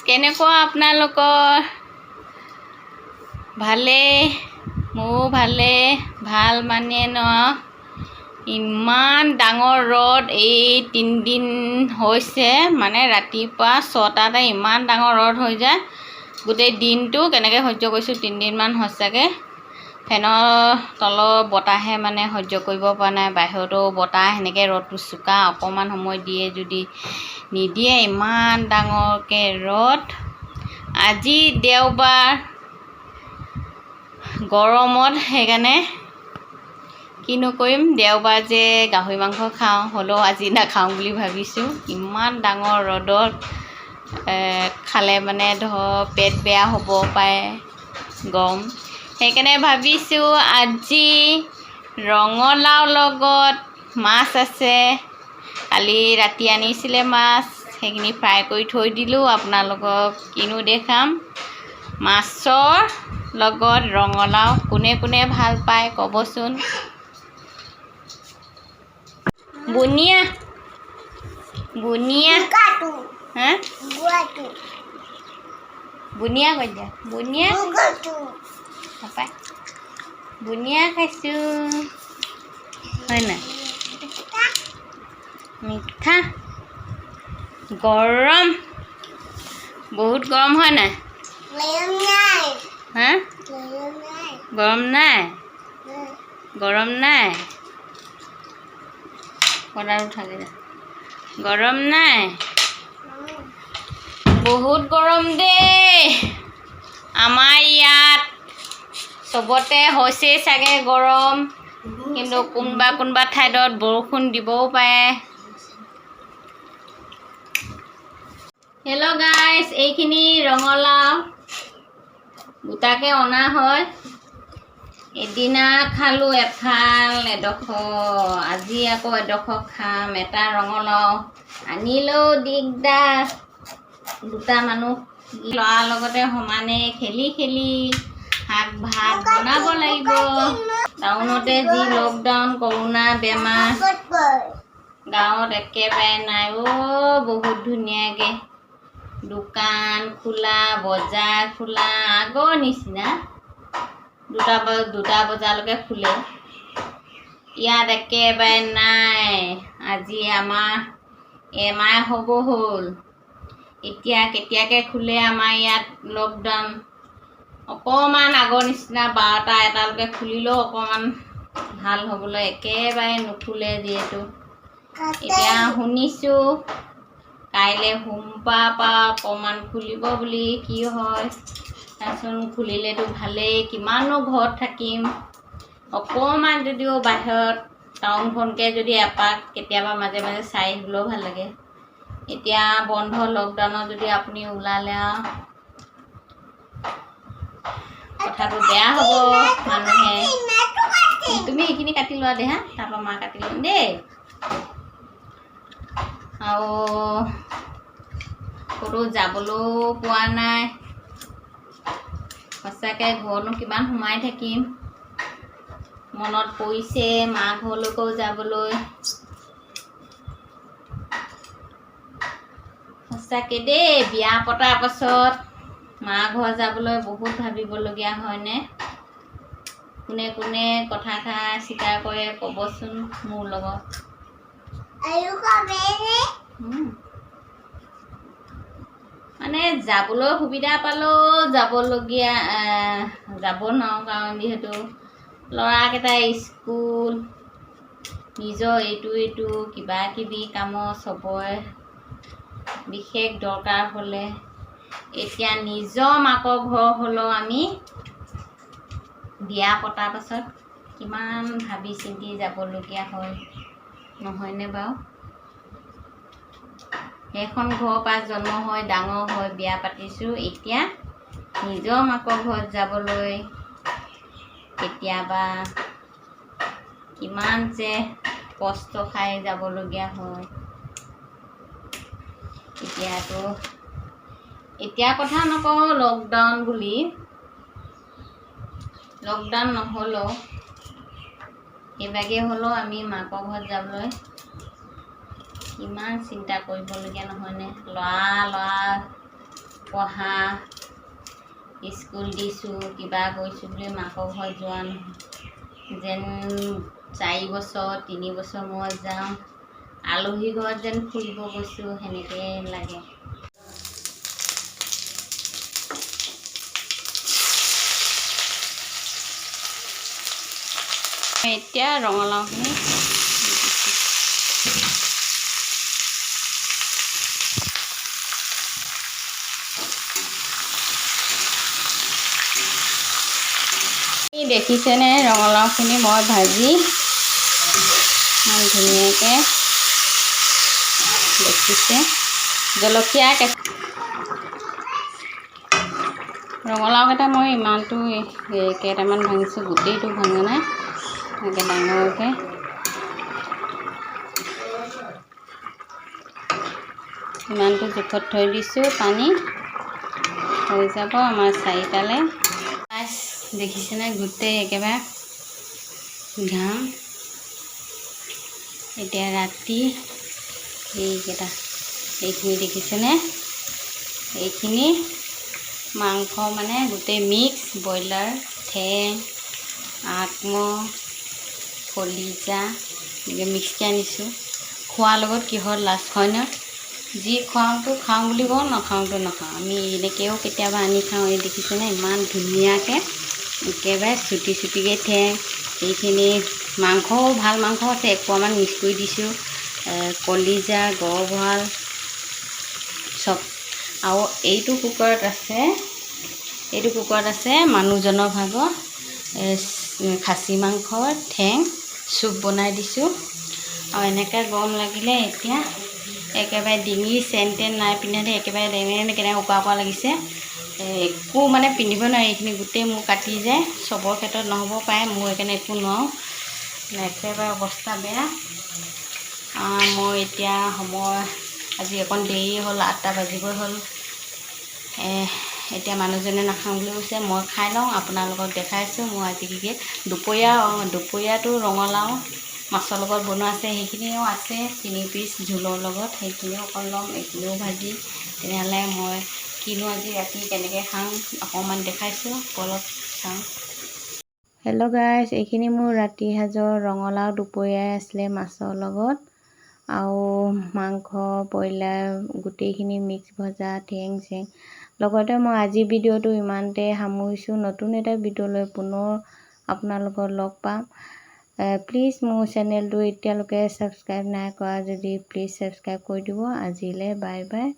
কেনেকুৱা আপোনালোকৰ? ভালে, মোৰো ভালে, ভাল মানে ন। ইমান ডাঙৰ ৰ'দ এই 3 দিন হৈছে, মানে ৰাতিপুৱা 6টাতে ইমান ডাঙৰ ৰ'দ হৈ যায়। গোটেই দিনটো কেনেকৈ সহ্য কৰিছোঁ 3 দিনমান হৈছেগৈ। ফেনৰ তলৰ বতাহে মানে সহ্য কৰিব পৰা নাই। বাহিৰতো বতাহ সেনেকৈ ৰ'দটো চোকা অকণমান সময় দিয়ে যদি নিদিয়ে, ইমান ডাঙৰকৈ ৰ'দ। আজি দেওবাৰ, গৰমত সেইকাৰণে কিনো কৰিম, দেওবাৰ যে গাহৰি মাংস খাওঁ, হ'লেও আজি নাখাওঁ বুলি ভাবিছোঁ। ইমান ডাঙৰ ৰ'দত খালে মানে ধৰ পেট বেয়া হ'ব পাৰে, গৰম। সেইকাৰণে ভাবিছোঁ আজি ৰঙালাও লগত মাছ আছে। কালি ৰাতি আনিছিলে মাছ, সেইখিনি ফ্ৰাই কৰি থৈ দিলোঁ। আপোনালোকক কিনো দেখাম, মাছৰ লগত ৰঙালাও। কোনে কোনে ভাল পায় ক'বচোন। বুনিয়া বুনিয়া হা বুনিয়া কৈ দিয়া, বুনিয়া পাপাই বুনিয়া খাইছোঁ, হয় নাই? মিঠা, গৰম, বহুত গৰম হয় নাই? হা গৰম নাই, গৰম নাই, পৰ্দাটো থাকি যায়। গৰম নাই, বহুত গৰম দেই। আমাৰ ইয়াত চবতে হৈছেই চাগে গৰম, কিন্তু কোনোবা ঠাইত বৰষুণ দিবও পাৰে। হেল্ল' গাইছ, এইখিনি ৰঙালাও গোটাকৈ অনা হয়। এদিনা খালোঁ এফাল এডোখৰ, আজি আকৌ এডোখৰ খাম। এটা ৰঙালাও আনিলেও দিগদাৰ, দুটা মানুহ ল'ৰাৰ লগতে সমানে খেলি খেলি শাক ভাত বনাব লাগিব। টাউনতে যি লকডাউন, কৰোণা বেমাৰ, গাঁৱত একেবাৰে নাই অ'। বহুত ধুনীয়াকৈ দোকান খোলা, বজাৰ খোলা, আগৰ নিচিনা। 2টা বজালৈকে খোলে, ইয়াত একেবাৰে নাই। আজি আমাৰ এমাহ হ'ব হ'ল। এতিয়া কেতিয়াকৈ খোলে আমাৰ ইয়াত লকডাউন। অকণমান আগৰ নিচিনা 12টা 1টালৈকে খুলিলেও অকণমান ভাল হ'বলৈ একেবাৰে নুখোলে। যিহেতু এতিয়া শুনিছোঁ কাইলৈ সোমবাৰৰ পৰা অকণমান খুলিব বুলি, কি হয় তাৰচোন। খুলিলেতো ভালেই, কিমাননো ঘৰত থাকিম। অকণমান যদিও বাহিৰত টাউনখনকৈ যদি এপাক কেতিয়াবা মাজে মাজে চাই আহিবলৈও ভাল লাগে। এতিয়া বন্ধ, লকডাউনত যদি আপুনি ওলালে আৰু কথাটো বেয়া হ'ব। মানুহে তুমি এইখিনি কাটি লোৱা দে হা, তাৰপৰা মা কাটি ল'ম দেই। আৰু ক'তো যাবলৈও পোৱা নাই। সঁচাকৈ ঘৰনো কিমান সোমাই থাকিম। মনত পৰিছে মা ঘৰলৈকেও যাবলৈ। সঁচাকৈ দেই, বিয়া পতাৰ পাছত মা ঘৰ যাবলৈ বহুত ভাবিবলগীয়া হয়নে? কোনে কোনে কথাষাৰ স্বীকাৰ কৰে ক'বচোন মোৰ লগত। মানে যাবলৈ সুবিধা পালেও যাব নোৱাৰোঁ, কাৰণ যিহেতু ল'ৰাকেইটা স্কুল, নিজৰ এইটো কিবা কিবি কামৰ চবৰে বিশেষ দৰকাৰ হ'লে। এতিয়া নিজৰ মাকৰ ঘৰ হ'লেও আমি বিয়া পতাৰ পাছত কিমান ভাবি চিন্তি যাবলগীয়া হয়, নহয়নে বাৰু? সেইখন ঘৰৰ পৰা জন্ম হৈ ডাঙৰ হৈ বিয়া পাতিছোঁ। এতিয়া নিজৰ মাকৰ ঘৰত যাবলৈ কেতিয়াবা কিমান যে কষ্ট খাই যাবলগীয়া হয়। এতিয়া কথা নকওঁ লকডাউন বুলি, লকডাউন নহ'লেও এইভাগে হ'লেও আমি মাকৰ ঘৰত যাবলৈ কিমান চিন্তা কৰিবলগীয়া নহয়নে? ল'ৰা পঢ়া স্কুল দিছোঁ কিবা কৰিছোঁ বুলি মাকৰ ঘৰত যোৱা নহয়। যেন 4 বছৰ 3 বছৰ মূৰত যাওঁ, আলহী ঘৰত যেন ফুৰিব গৈছোঁ সেনেকৈ লাগে। এতিয়া ৰঙালাওখিনি দেখিছেনে, ৰঙালাওখিনি মই ভাজি ইমান ধুনীয়াকৈ দেখিছে। জলকীয়া ৰঙালাওকেইটা মই ইমানটো কেইটামান ভাঙিছোঁ, গোটেইটো ভঙা নাই, এনেকৈ ডাঙৰকৈ ইমানটো জোখত থৈ দিছোঁ। পানী হৈ যাব আমাৰ 4টালৈ। দেখিছেনে গোটেই একেবাৰে ঘাম। এতিয়া ৰাতি এইখিনি দেখিছেনে, এইখিনি মাংস মানে গোটেই মিক্স, ব্ৰইলাৰ ঠেং, আত্ম, কলিজা এনেকৈ মিক্সকৈ আনিছোঁ। খোৱাৰ লগত কিহৰ লাজ হয় ন, যি খুৱাওঁতো খাওঁ বুলি কওঁ, নাখাওঁতো নাখাওঁ। আমি এনেকৈও কেতিয়াবা আনি খাওঁ। এই দেখিছেনে ইমান ধুনীয়াকৈ একেবাৰে চুটি চুটিকৈ ঠেং। এইখিনি মাংসও ভাল মাংস আছে, 1 পোৱামান মিক্স কৰি দিছোঁ। কলিজা, গড়ভাল চব। আৰু এইটো কুকাৰত আছে মানুহজনৰ ভাগৰ খাচী মাংসৰ ঠেং চুপ বনাই দিছোঁ। আৰু এনেকৈ গৰম লাগিলে এতিয়া একেবাৰে ডিঙি চেন নাই পিন্ধা দে, একেবাৰে কেনেকৈ উকা লাগিছে। একো মানে পিন্ধিব নোৱাৰি, এইখিনি গোটেই মোৰ কাটি যায়। চবৰ ক্ষেত্ৰত নহ'ব পাৰে, মোৰ সেইকাৰণে একো নোৱাৰোঁ, একেবাৰে অৱস্থা বেয়া। মই এতিয়া সময় আজি অকণ দেৰি হ'ল, 8টা বাজিবই হ'ল। এতিয়া মানুহজনে নাখাওঁ বুলি কৈছে, মই খাই লওঁ। আপোনালোকক দেখাইছোঁ মই আজি কি দুপৰীয়াটো ৰঙালাও মাছৰ লগত বনোৱা আছে, সেইখিনিও আছে 3 পিচ জোলৰ লগত, সেইখিনিও অকণ ল'ম। এইখিনিও ভাজি। তেনেহ'লে মই কিনো আজি ৰাতি কেনেকৈ খাওঁ অকণমান দেখাইছোঁ, অলপ চাওঁ। হেল্ল' গাইজ, এইখিনি মোৰ ৰাতি সাঁজৰ ৰঙালাও দুপৰীয়াই আছিলে মাছৰ লগত, আৰু মাংস ব্ৰইলাৰ গোটেইখিনি মিক্স ভজা, ঠেং চেং। লগতে মই আজিৰ ভিডিঅ'টো ইমানতে সামৰিছোঁ। নতুন এটা ভিডিঅ'লৈ পুনৰ আপোনালোকক লগ পাম। প্লিজ মোৰ চেনেলটো এতিয়ালৈকে ছাবস্ক্ৰাইব নাই কৰা যদি প্লিজ ছাবস্ক্ৰাইব কৰি দিব। আজিলৈ বাই বাই।